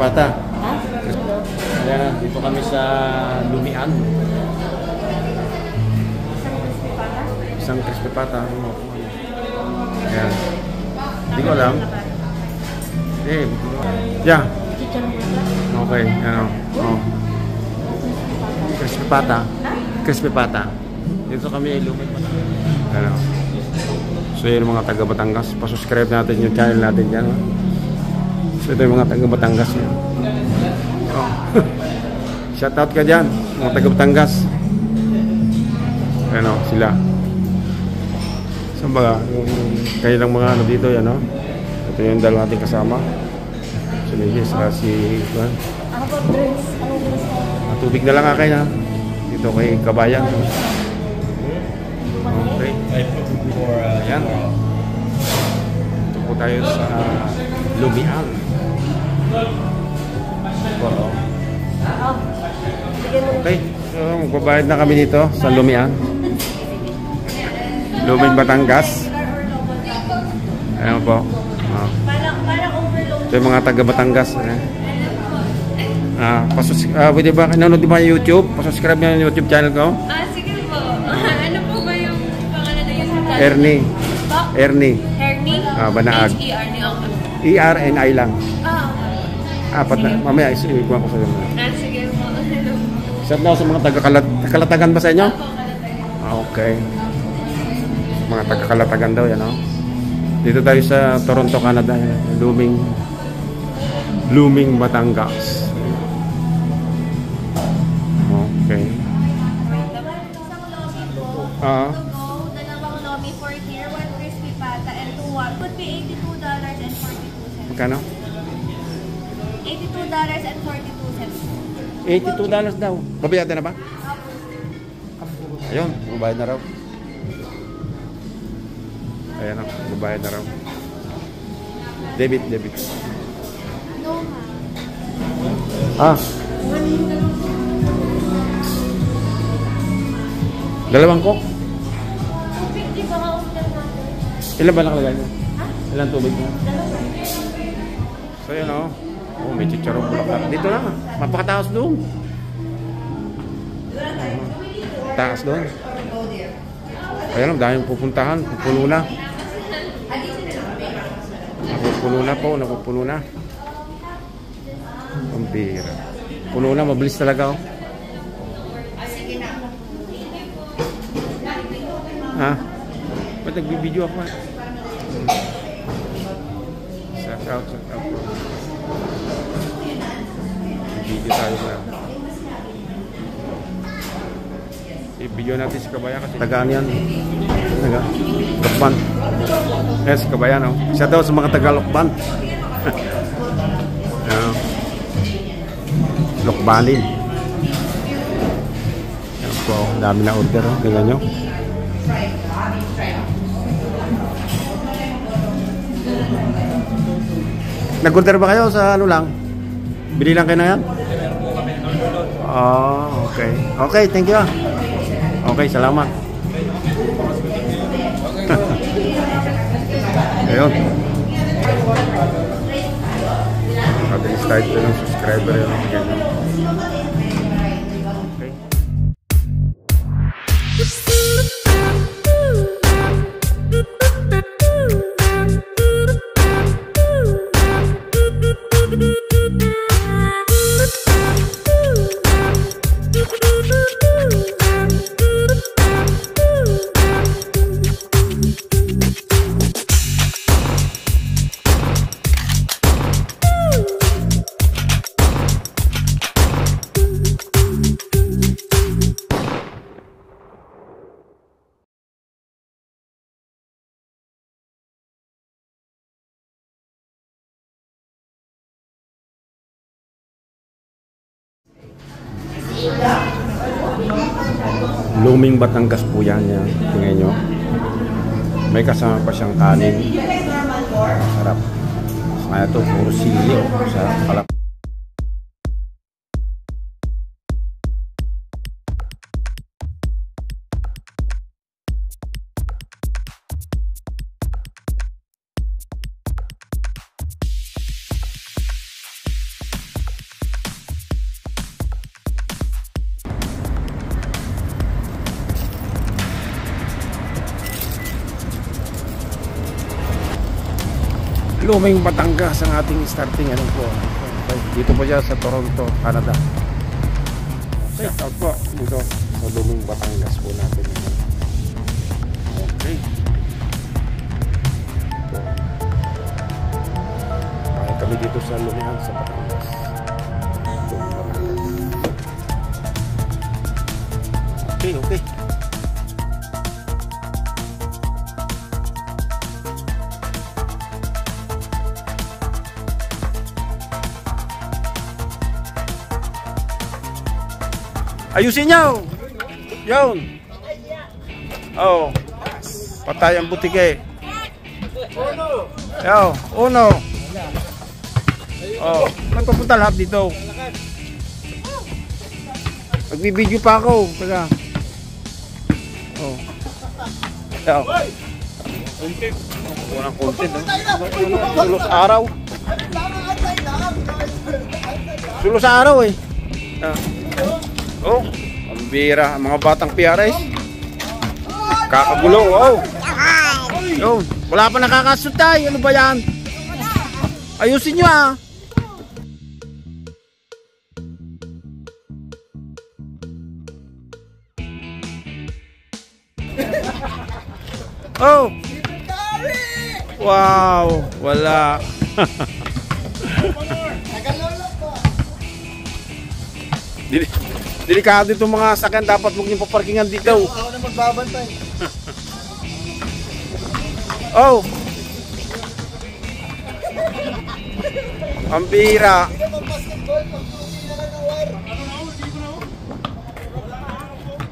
Pata. Ha? Ayan, dito kami sa Lumian. Isang crispy pata. Ayan. Hindi ko alam. Eh, yeah. Okay, ano. Oh. Crispy pata. Crispy pata. Dito kami Lumian. Ano. So yun mga taga Batangas. Pa-subscribe natin yung channel natin dyan. So ito yung mga taga Batangas. Oh. Shout out ka dyan, mga taga Batangas. Ano, sila. Saan ba? Yung kanilang mga ano dito yan, no? Ito yung dalawa nating kasama. Si Legis, si Juan. Ako po, drinks. Anong drinks ka? Tubig na lang akin, ha? Dito kay Kabayan. Okay. Ayan. Ito po tayo sa Lumian. Okay. So, magbabayad na kami dito sa Lumian. Lumian, Batangas. Ayan po. Ito yung mga taga Batangas. Pwede ba nanonood ba yung YouTube? Pa-subscribe nyo yung YouTube channel ko. Sige po. Ano po ba yung pangalan na YouTube channel? Ernie. Ernie. Ernie? Banaag. H-E-R-N-I E-R-N-I lang. Apat na. Mamaya isuikuha ko sa inyo. Sige po. Shout out sa mga taga-Kalatagan ba sa inyo? Okay. Mga taga-Kalatagan daw yan, no? Dito tayo sa Toronto, Canada. Luming Batangas. Okay. Dalawang lobby for here, 1 crispy pata and 2 what? Could be $82.42. Magkano? $82.42. $82 daw. Babayad na ba? Ayun, babayad na raw. Ayan o, babayad na raw. Debit. No, ma'am. Dalawang coke? 250 ba ka-order natin? Ilan ba nakalagay mo? Ilan tubig mo? Dalawa. So yun o. Oh, may chicharong bulaklak. Dito na. Mapakataas doon. Taas doon. Ayan o, daming pupuntahan. Pupuno na. Napupuno na. Ang bira. Puno na, mabilis talaga o. Ba't nagbibideo ako? Shout out po. Video tayo na. I-video natin si Kabayan kasi tagaan yan. Lokban. Yes, Kabayan o. Shout out sa mga taga-Lokban. Lokbanin. Yan po, dami na order o. Tingnan nyo. Nag-order ba kayo sa ano lang? Bili lang kayo na yan? Okay. Okay, thank you. Okay, salamat. Ayun. Mabilis tayo ito ng subscriber yun. Okay. Luming Batangas po yan. Tingnan nyo. May kasama pa siyang kanin. Sarap. Kaya ito, puro sili. Sarap pala. Luming Batangas ang ating starting ano po. Okay. Dito po siya sa Toronto, Canada. Shout out po dito sa Luming Batangas po natin. Okay. Kaya kami dito sa Lumihan sa Batangas. Okay, okay. Ayusin nyo! Yun! Oh, patay ang butike. Yo, uno. Oh, nagpapunta lahat dito. Magbibideo pa ako. Teka. Oh. Yo. Content. Walang content. Sulos araw. Sulos araw eh. Oh, ang bira. Mga batang PRS. Kakagulo. Oh. Yo, wala pa nakakasutay. Ano ba yan? Ayusin nyo ah. Oh. Wow, wala. Delikado itong mga sakyan, dapat huwag niyong paparkingan dito. Ako na magbabantay. Oh. Ang bira.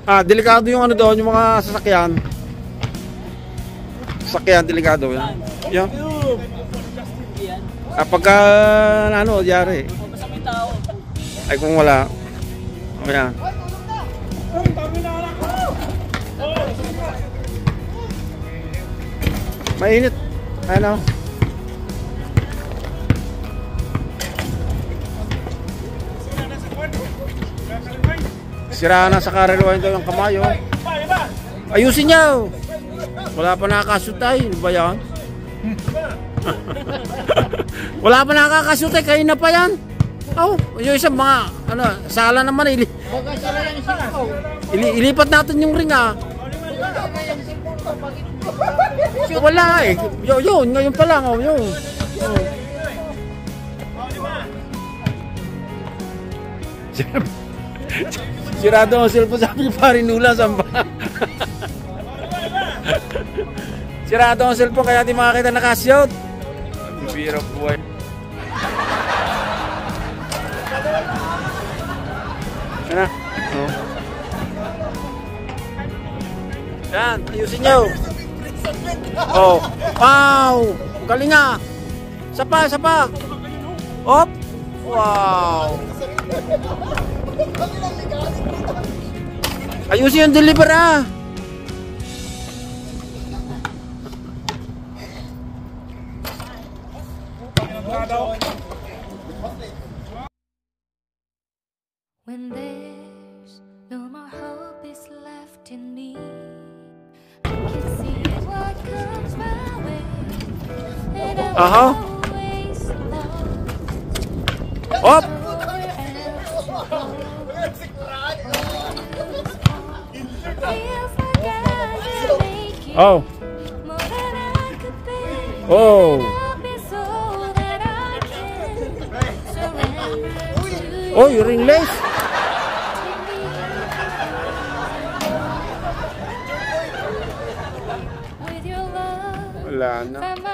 Ah, delikado yung ano doon, yung mga sasakyan. Sasakyan, delikado yan. Yan. Ah, pagka ano, diari. Ay kung wala. O yan. Mainit. Ano? Sira na sa karelwayan daw yung kamayo. Ayusin niyo. Wala pa nakakasutay. Ano ba yan? Wala pa nakakasutay. Kayo na pa yan. Oh, yung isang mga ano, sala naman ilipat natin yung ring ah. Wala eh. Yun, ngayon pa lang oh, yun. Oh. Sirado ang cellphone, sabi ni Parinula samba. Sirado ang cellphone kaya di makakita nakasyot. Bira buhay. Yan na. Yan, ayusin nyo. Oh, wow. Galing nga. Sapa, sapa. Op. Wow. Ayusin yung deliver ah. When there's no more hope is left in me, I can see what comes my way, and I'm always lost. Op. Feels like I'm making Oh. more than I could bear. Oh. Love is all that I can surrender to. Oh, yung ringless. With your love, Wala na. find my